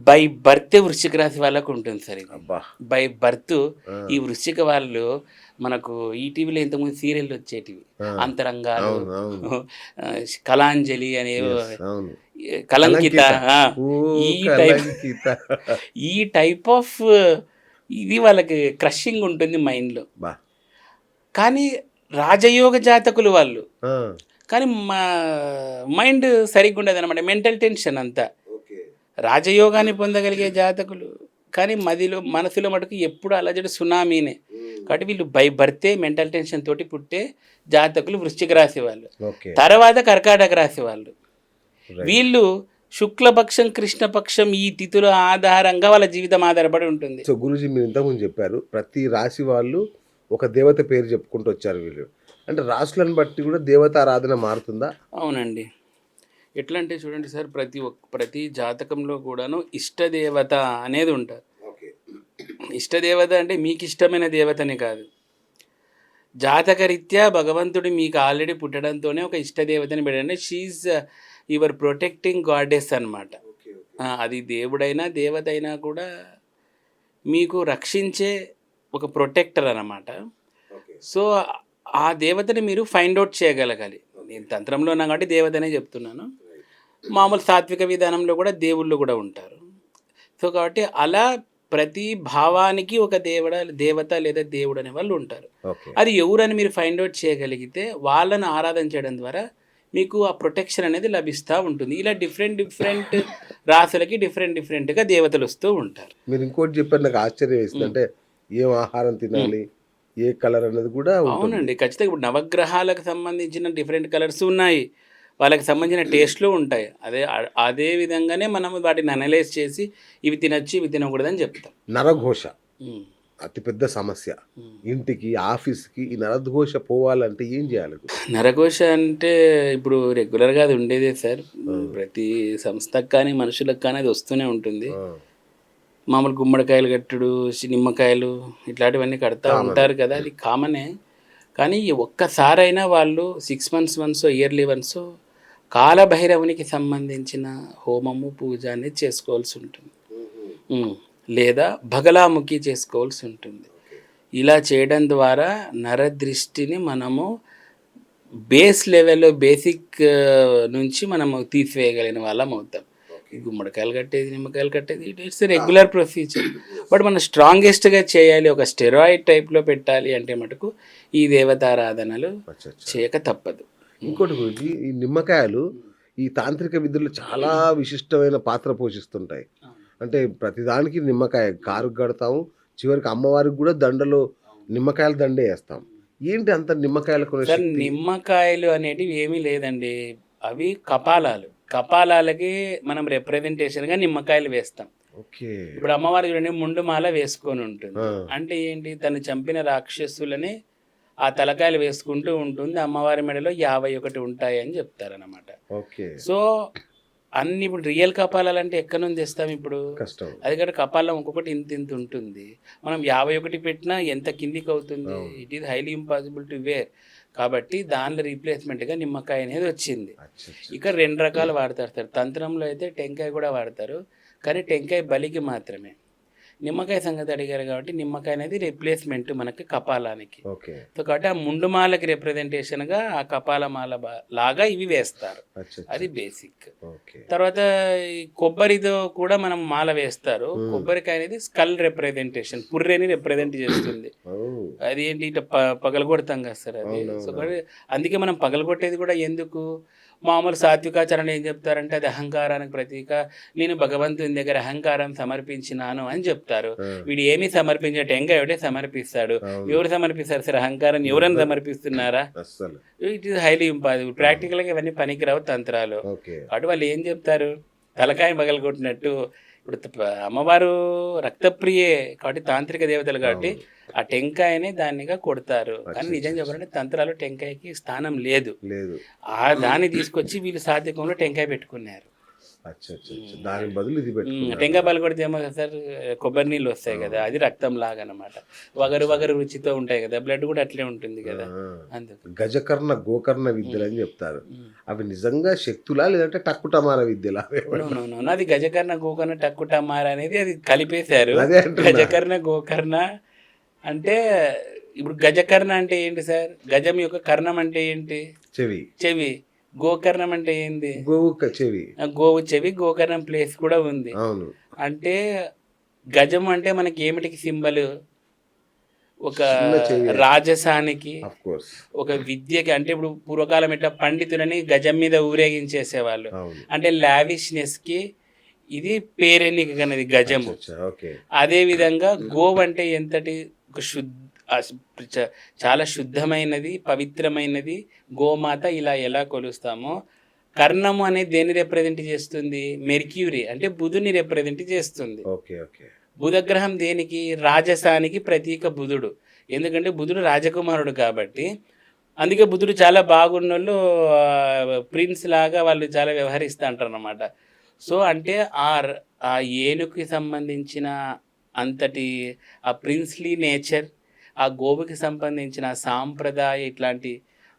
By birth వృశ్చిక రాశి వాళ్ళకు ఉంటుంది సార్ ఇది. అబ్బా! బై బర్త్ ఆ! ఈ వృశ్చిక వాళ్ళు మనకు ఈటీవీలో ఇంతకుముందు సీరియల్లు వచ్చేటివి. ఆ! అంతరంగాలు, అవును. అవును. కళాంజలి అనేవో, యెస్. అవును. కలంకిత. కలంకిత. ఆ! ఓ ఈ టైప్ కలంకిత. ఈ టైప్ ఆఫ్ ఇది వాళ్ళకి క్రషింగ్ ఉంటుంది మైండ్‌లో. అబ్బా! కానీ రాజయోగ జాతకులు వాళ్ళు. ఆ! కానీ మైండ్ సరిగ్గా ఉండదనమాట. మెంటల్ టెన్షన్ అంతా. ఓకే. రాజయోగాన్ని పొందగలిగే జాతకులు. కానీ మనసులో మటుకు ఎప్పుడు అలజడి సునామీనే. కాబట్టి వీళ్ళు బై బర్తే మెంటల్ టెన్షన్ తోటి పుట్టే జాతకులు వృశ్చిక రాశి వాళ్ళు. ఓకే. తర్వాత కర్కాటక రాశి వాళ్ళు. రైట్. వీళ్ళు శుక్లపక్షం, కృష్ణపక్షం ఈ తిథుల ఆధారంగా వాళ్ళ జీవితం ఆధారపడి ఉంటుంది. సో గురూజీ మీరు ఇంతకుముందు చెప్పారు. ప్రతి రాశి వాళ్ళు ఒక దేవత పేరు చెప్పుకుంటూ వచ్చారు వీళ్ళు. అంటే రాశులను బట్టి కూడా దేవతారాధన మారుతుందా? అవునండి. ఎట్లా అంటే చూడండి సార్, ప్రతి జాతకంలో కూడాను ఇష్టదేవత అనేది ఉంటారు. ఓకే. ఇష్టదేవత అంటే మీకు ఇష్టమైన దేవతని కాదు. జాతకరీత్యా భగవంతుడు మీకు ఆల్రెడీ పుట్టడంతోనే ఒక ఇష్టదేవతని పెట్టండి. షీఈ్ యువర్ ప్రొటెక్టింగ్ గాడెస్ అనమాట. ఓకే. అది దేవుడైనా దేవత అయినా కూడా మీకు రక్షించే ఒక ప్రొటెక్టర్ అన్నమాట. ఓకే. సో ఆ దేవతని మీరు ఫైండ్ అవుట్ చేయగలగాలి. నేను తంత్రంలో ఉన్నా కాబట్టి దేవతనే చెప్తున్నాను. మామూలు సాత్విక విధానంలో కూడా దేవుళ్ళు కూడా ఉంటారు. సో కాబట్టి అలా ప్రతి భావానికి ఒక దేవత లేదా దేవుడు అనే వాళ్ళు ఉంటారు. ఓకే. అది ఎవరని మీరు ఫైండ్ అవుట్ చేయగలిగితే వాళ్ళని ఆరాధన చేయడం ద్వారా మీకు ఆ ప్రొటెక్షన్ అనేది లభిస్తూ ఉంటుంది. ఇలా డిఫరెంట్ రాసులకి డిఫరెంట్గా దేవతలు వస్తూ ఉంటారు. మీరు ఇంకోటి చెప్పారు నాకు ఆశ్చర్యం వేసింది. అంటే ఏం ఆహారం తినాలి, ఏ కలర్ అనేది కూడా ఉంటుంది. అవునండి, ఖచ్చితంగా. ఇప్పుడు నవగ్రహాలకు సంబంధించిన డిఫరెంట్ కలర్స్ ఉన్నాయి, వాళ్ళకి సంబంధించిన టేస్ట్లు ఉంటాయి. అదే విధంగానే మనం వాటిని అనలైజ్ చేసి ఇవి తినచ్చు ఇవి తినకూడదని చెప్తాం. నరఘోష ఉమ్. అతిపెద్ద సమస్య. ఇంటికి ఆఫీస్కి ఈ నరఘోష పోవాలంటే ఏం చేయాలి? నరఘోష అంటే ఇప్పుడు రెగ్యులర్గా అది ఉండేదే సార్. ప్రతి సంస్థకు కానీ మనుషులకు కానీ అది వస్తూనే ఉంటుంది. ఆ, మామూలు గుమ్మడికాయలు కట్టుడు, నిమ్మకాయలు ఇట్లాంటివన్నీ కడతా ఉంటారు కదా, అది కామనే. కానీ ఒక్కసారైనా వాళ్ళు 6 months వన్స్, ఇయర్లీ వన్స్ కాలభైరవునికి సంబంధించిన హోమము పూజ అనేది చేసుకోవాల్సి ఉంటుంది. లేదా బగలాముఖి చేసుకోవాల్సి ఉంటుంది. ఇలా చేయడం ద్వారా నరదృష్టిని మనము బేస్ లెవెల్లో బేసిక్ నుంచి మనము తీసివేయగలిగిన వాళ్ళం అవుతాం. గుమ్మడికాయలు కట్టేది, నిమ్మకాయలు కట్టేది, ఇట్స్ రెగ్యులర్ ప్రొసీజర్. బట్ మనం స్ట్రాంగెస్ట్గా చేయాలి, ఒక స్టెరాయిడ్ టైప్లో పెట్టాలి అంటే మటుకు ఈ దేవతారాధనలు చేయక తప్పదు. ఇంకోటి గురించి ఈ నిమ్మకాయలు ఈ తాంత్రిక విధుల్లో చాలా విశిష్టమైన పాత్ర పోషిస్తుంటాయి. అంటే ప్రతిదానికి నిమ్మకాయ కారు కడతాము, చివరికి అమ్మవారికి కూడా దండలో నిమ్మకాయల దండే వేస్తాం. ఏంటి అంత నిమ్మకాయలకు? సార్, నిమ్మకాయలు అనేటివి ఏమీ లేదండి, అవి కపాలాలకి మనం రిప్రజెంటేషన్గా నిమ్మకాయలు వేస్తాం. ఓకే. ఇప్పుడు అమ్మవారి చూడండి, ముండుమాల వేసుకొని ఉంటుంది. అంటే ఏంటి, తను చంపిన రాక్షసులని ఆ తలకాయలు వేసుకుంటూ ఉంటుంది. అమ్మవారి మెడలో 51 ఉంటాయి అని చెప్తారనమాట. ఓకే. సో అన్ని ఇప్పుడు రియల్ కపాలాలంటే ఎక్కడి నుంచి తెస్తాం ఇప్పుడు? కష్టం. అది కూడా కపాలం ఒక్కొక్కటి ఇంత ఉంటుంది. మనం 51 పెట్టినా ఎంత కిందికి అవుతుంది? It is highly impossible to wear. కాబట్టి దానిలో రీప్లేస్మెంట్గా నిమ్మకాయ అనేది వచ్చింది. ఇక్కడ 2 రకాలు వాడతారు సార్. తంత్రంలో అయితే టెంకాయ కూడా వాడతారు, కానీ టెంకాయ బలికి మాత్రమే. నిమ్మకాయ సంగతి అడిగారు కాబట్టి నిమ్మకాయ అనేది రిప్లేస్మెంట్ మనకి కపాలానికి. ఓకే. సో కాబట్టి ఆ ముండుమాలకి రిప్రజెంటేషన్గా ఆ కపాలమాల లాగా ఇవి వేస్తారు. అది బేసిక్. ఓకే. తర్వాత ఈ కొబ్బరితో కూడా మనం మాల వేస్తారు. కొబ్బరికాయ అనేది స్కల్ రిప్రజెంటేషన్, పుర్రెని రిప్రజెంట్ చేస్తుంది. అది ఏంటి, ఇట్లా పగలగొడతాం కదా సార్ అది. సో అందుకే మనం పగలగొట్టేది కూడా ఎందుకు? మామూలు సాత్వికాచరణ ఏం చెప్తారంటే అది అహంకారానికి ప్రతీక, నేను భగవంతుని దగ్గర అహంకారం సమర్పించినాను అని చెప్తారు. వీడు ఏమీ సమర్పించే టెంకాయ ఒకటే సమర్పిస్తాడు. ఎవరు సమర్పిస్తారు సార్ అహంకారం? ఎవరైనా సమర్పిస్తున్నారా? It is highly impossible. ప్రాక్టికల్గా ఇవన్నీ పనికిరావు తంత్రాలు. కాబట్టి వాళ్ళు ఏం చెప్తారు, తలకాయ పగలగొట్టినట్టు. ఇప్పుడు అమ్మవారు రక్తప్రియే కాబట్టి తాంత్రిక దేవతలు కాబట్టి ఆ టెంకాయని దాన్నిగా కొడతారు. కానీ నిజం చెప్పాలంటే తంత్రాలు టెంకాయకి స్థానం లేదు. దాన్ని తీసుకొచ్చి వీళ్ళు సాత్వికంలో టెంకాయ పెట్టుకున్నారు. అచ్చా అచ్చా అచ్చా. దాని బదులు ఇది పెట్టుకున్నారు. టెంకాయ పాలు కొడితే ఏమో కదా సార్, కొబ్బరి నీళ్ళు వస్తాయి కదా, అది రక్తం లాగా అనమాట. వగరు వగరు రుచితో ఉంటాయి కదా, బ్లడ్ కూడా అట్లే ఉంటుంది కదా, అందుకు. గజకర్ణ గోకర్ణ విద్యలు అని చెప్తారు. అవి నిజంగా శక్తులా లేదంటే టక్కుటమార విద్యలా? అవునవును, అది గజకర్ణ గోకర్ణ టక్కుటమార అనేది అది కలిపేశారు. అదే అంటున్నా. గజకర్ణ గోకర్ణ అంటే ఇప్పుడు గజకర్ణ అంటే ఏంటి సార్? గజం యొక్క కర్ణం అంటే ఏంటి? చెవి. చెవి. గోకర్ణం అంటే ఏంది? గోవు చెవి. గోవు చెవి, గోకర్ణం ప్లేస్ కూడా ఉంది. అవును. అంటే గజం అంటే మనకి ఏమిటికి సింబల్? ఒక చిన్న చెవి. రాజసానికి, ఆఫ్ కోర్స్. ఒక విద్యకి. అంటే ఇప్పుడు పూర్వకాలం ఇట్లా పండితులని గజం మీద ఊరేగించేసేవాళ్ళు. అవును. అంటే లావిష్నెస్ కి ఇది పేరెన్నిక కన్నది గజము. అచ్చా, ఓకే. అదే విధంగా గోవు అంటే ఎంతటి ఒక చాలా శుద్ధమైనది, పవిత్రమైనది గోమాత. ఇలా ఎలా కొలుస్తామో, కర్ణము అనేది దేన్ని రిప్రజెంట్ చేస్తుంది? మెర్క్యూరీ అంటే బుధుని రిప్రజెంట్ చేస్తుంది. Okay okay. బుధగ్రహం దేనికి? రాజసానికి ప్రతీక బుధుడు. ఎందుకంటే బుధుడు రాజకుమారుడు కాబట్టి. అందుకే బుధుడు చాలా బాగున్నోళ్ళు ప్రిన్స్ లాగా వాళ్ళు చాలా వ్యవహరిస్తూ అంటారు అన్నమాట. సో అంటే ఆ ఏనుగుకి సంబంధించిన అంతటి ఆ ప్రిన్స్లీ నేచర్, ఆ గోవుకి సంబంధించిన సాంప్రదాయ ఇట్లాంటి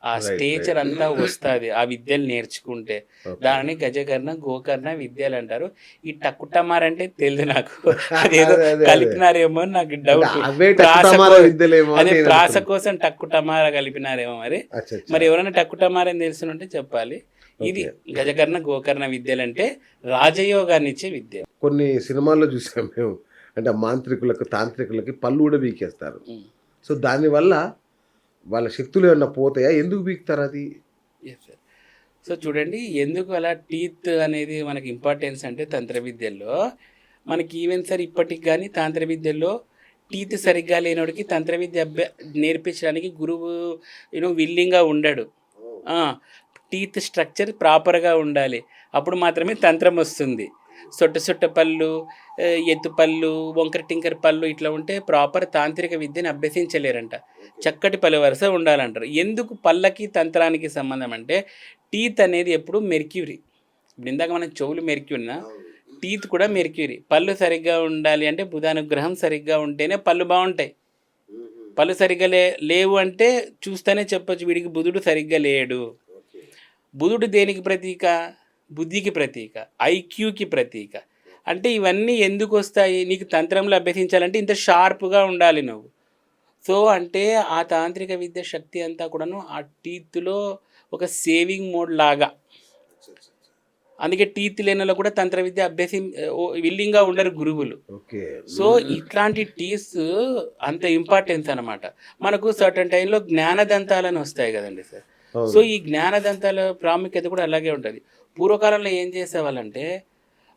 ఆ స్టేచర్ అంతా వస్తుంది ఆ విద్యలు నేర్చుకుంటే. దానిని గజకర్ణ గోకర్ణ విద్యలు అంటారు. ఈ టక్కుటమార్ అంటే తెలియదు నాకు, అదేదో కలిపినారేమో నాకు డౌట్. అదే ప్రాస కోసం టక్కుటమార కలిపినారేమో మరి. మరి ఎవరైనా టక్కుటమార అని తెలుసుంటే చెప్పాలి. ఇది గజకర్ణ గోకర్ణ విద్యలు అంటే రాజయోగాన్ని ఇచ్చే విద్య. కొన్ని సినిమాల్లో చూసాం మేము, అంటే మాంత్రికులకు తాంత్రికులకి పళ్ళు కూడా బీకేస్తారు. సో దానివల్ల వాళ్ళ శక్తులు ఏమన్నా పోతాయా? ఎందుకు బీకుతారు అది? సో చూడండి, ఎందుకు అలా టీత్ అనేది మనకి ఇంపార్టెన్స్ అంటే తంత్ర విద్యల్లో మనకి ఈవెన్ సార్ ఇప్పటికి కానీ తంత్ర విద్యల్లో టీత్ సరిగ్గా లేనోడికి తంత్ర విద్య నేర్పించడానికి గురువు విల్లింగ్గా ఉండడు. టీత్ స్ట్రక్చర్ ప్రాపర్గా ఉండాలి, అప్పుడు మాత్రమే తంత్రం వస్తుంది. సొట్ట పళ్ళు, ఎత్తు పళ్ళు, వంకర టింకర పళ్ళు ఇట్లా ఉంటే ప్రాపర్ తాంత్రిక విద్యను అభ్యసించలేరంట. చక్కటి పలు వరుస ఉండాలంటారు. ఎందుకు పళ్ళకి తంత్రానికి సంబంధం అంటే, టీత్ అనేది ఎప్పుడు మెర్క్యూరీ. ఇప్పుడు ఇందాక మనం చెవులు మెర్క్యూరీనా, టీత్ కూడా మెర్క్యూరీ. పళ్ళు సరిగ్గా ఉండాలి అంటే బుధానుగ్రహం సరిగ్గా ఉంటేనే పళ్ళు బాగుంటాయి. పళ్ళు సరిగ్గా లేవు అంటే చూస్తేనే చెప్పొచ్చు వీడికి బుధుడు సరిగ్గా లేడు. బుధుడు దేనికి ప్రతీక? బుద్ధికి ప్రతీక, ఐక్యూకి ప్రతీక. అంటే ఇవన్నీ ఎందుకు వస్తాయి? నీకు తంత్రంలో అభ్యసించాలంటే ఇంత షార్ప్గా ఉండాలి నువ్వు. సో అంటే ఆ తాంత్రిక విద్య శక్తి అంతా కూడాను ఆ టీత్లో ఒక సేవింగ్ మోడ్ లాగా. అందుకే టీత్ లేనలో కూడా తంత్ర విద్య విల్లింగ్గా ఉండరు గురువులు. సో ఇట్లాంటి టీత్స్ అంత ఇంపార్టెన్స్ అనమాట. మనకు సర్టన్ టైంలో జ్ఞానదంతాలని వస్తాయి కదండి సార్. సో ఈ జ్ఞానదంతాల ప్రాముఖ్యత కూడా అలాగే ఉంటుంది. పూర్వకాలంలో ఏం చేసేవాళ్ళంటే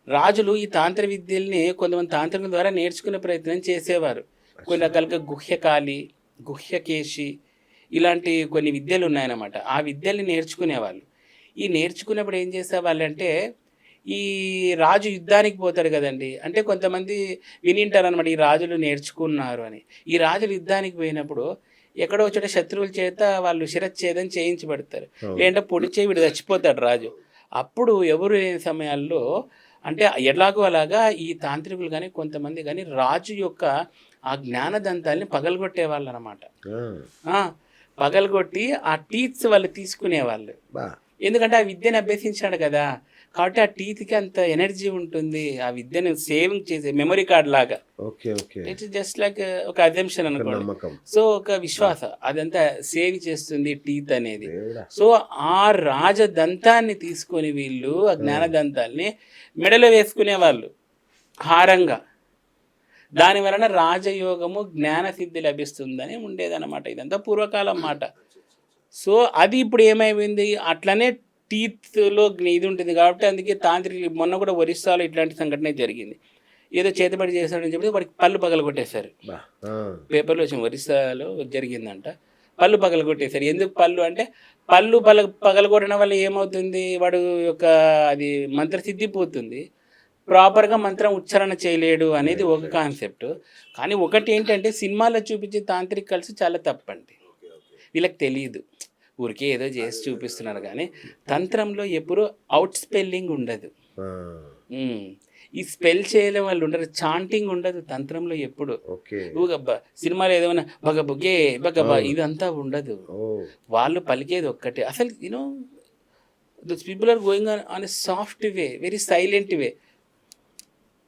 రాజులు ఈ తాంత్ర విద్యల్ని కొంతమంది తాంత్రికుల ద్వారా నేర్చుకునే ప్రయత్నం చేసేవారు. కొన్ని రకాలుగా గుహ్యకాళి, గుహ్యకేశి ఇలాంటి కొన్ని విద్యలు ఉన్నాయన్నమాట. ఆ విద్యల్ని నేర్చుకునేవాళ్ళు. ఈ నేర్చుకున్నప్పుడు ఏం చేసేవాళ్ళంటే, ఈ రాజు యుద్ధానికి పోతాడు కదండి, అంటే కొంతమంది వినింటారు అనమాట ఈ రాజులు నేర్చుకున్నారు అని. ఈ రాజులు యుద్ధానికి పోయినప్పుడు ఎక్కడో చోట శత్రువుల చేత వాళ్ళు శిరచ్ఛేదం చేయించబడతారు, లేదంటే పొడి చేయి వీడు చచ్చిపోతాడు రాజు. అప్పుడు ఎవరు లేని సమయాల్లో అంటే ఎలాగో అలాగా ఈ తాంత్రికులు కానీ కొంతమంది కానీ రాజు యొక్క ఆ జ్ఞానదంతాల్ని పగలగొట్టేవాళ్ళు అనమాట. పగలగొట్టి ఆ టీత్స్ వాళ్ళు తీసుకునేవాళ్ళు. ఎందుకంటే ఆ విద్యను అభ్యసించాడు కదా, కాబట్టి ఆ టీత్కి అంత ఎనర్జీ ఉంటుంది. ఆ విద్యను సేవింగ్ చేసే మెమరీ కార్డ్ లాగా. ఇట్స్ జస్ట్ లైక్ ఒక అజంప్షన్ అనుకోండి. సో ఒక విశ్వాస, అదంతా సేవ్ చేస్తుంది టీత్ అనేది. సో ఆ రాజదంతాన్ని తీసుకొని వీళ్ళు ఆ జ్ఞానదంతాల్ని మెడలో వేసుకునేవాళ్ళు హారంగా. దాని వలన రాజయోగము జ్ఞానసిద్ధి లభిస్తుందని ఉండేదన్నమాట. ఇదంతా పూర్వకాలం మాట. సో అది ఇప్పుడు ఏమైపోయింది, అట్లనే టీత్లో ఇది ఉంటుంది కాబట్టి అందుకే తాంత్రిక మొన్న కూడా ఒరిస్సాలో ఇట్లాంటి సంఘటన జరిగింది. ఏదో చేతబడి చేశాడని చెప్పి వాడికి పళ్ళు పగలగొట్టేశారు. పేపర్లో వచ్చిన ఒరిస్సాలో జరిగిందంట. పళ్ళు పగలగొట్టేశారు. ఎందుకు పళ్ళు అంటే, పళ్ళు పగలగొట్టడం వల్ల ఏమవుతుంది, వాడు యొక్క అది మంత్రసిద్ధి పోతుంది, ప్రాపర్గా మంత్రం ఉచ్చారణ చేయలేడు అనేది ఒక కాన్సెప్ట్. కానీ ఒకటి ఏంటంటే సినిమాలో చూపించే తాంత్రికల్స్ చాలా తప్పండి. వీళ్ళకి తెలియదు, ఊరికే ఏదో చేసి చూపిస్తున్నారు. కానీ తంత్రంలో ఎప్పుడు అవుట్ స్పెల్లింగ్ ఉండదు. ఉమ్. ఈ స్పెల్ చేయడం వాళ్ళు ఉండరు, చాంటింగ్ ఉండదు తంత్రంలో ఎప్పుడు. ఓకే. ఊగబ్బా సినిమాలో ఏదైనా బగబుగే బగబా ఇదంతా ఉండదు. వాళ్ళు పలికేది ఒక్కటే. అసలు you know those people are going on a soft way, very silent way.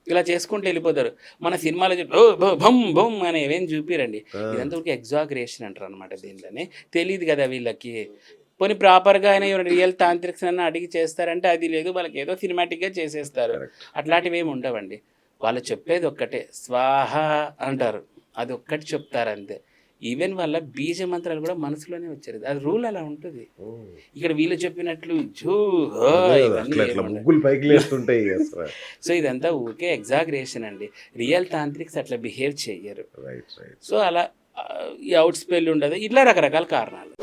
ఇలా చేసుకుంటూ వెళ్ళిపోతారు. మన సినిమాలో భమ్ భమ్ అని ఏమేం చూపిరండి. ఇదంతా ఒక ఎగ్జాగరేషన్ అంటారు అనమాట. దీనిలోనే తెలియదు కదా వీళ్ళకి. పోనీ ప్రాపర్గా అయినా రియల్ తాంత్రిక్స్ అన్న అడిగి చేస్తారంటే అది లేదు, వాళ్ళకి ఏదో సినిమాటిక్గా చేసేస్తారు. అట్లాంటివి ఏమి ఉండవండి. వాళ్ళు చెప్పేది ఒక్కటే స్వాహ అంటారు, అది ఒక్కటి చెప్తారు అంతే. ఈవెన్ వాళ్ళ బీజ మంత్రాలు కూడా మనసులోనే వచ్చారు, అది రూల్ అలా ఉంటుంది. ఇక్కడ వీళ్ళు చెప్పినట్లు ముగ్గులు పైకి లేస్తుంటాయి. సో ఇదంతా ఊరికే ఎగ్జాగరేషన్ అండి. రియల్ తాంత్రిక్స్ అట్లా బిహేవ్ చెయ్యరు. సో అలా ఈ అవుట్ స్పెల్ ఉండదు, ఇట్లా రకరకాల కారణాలు.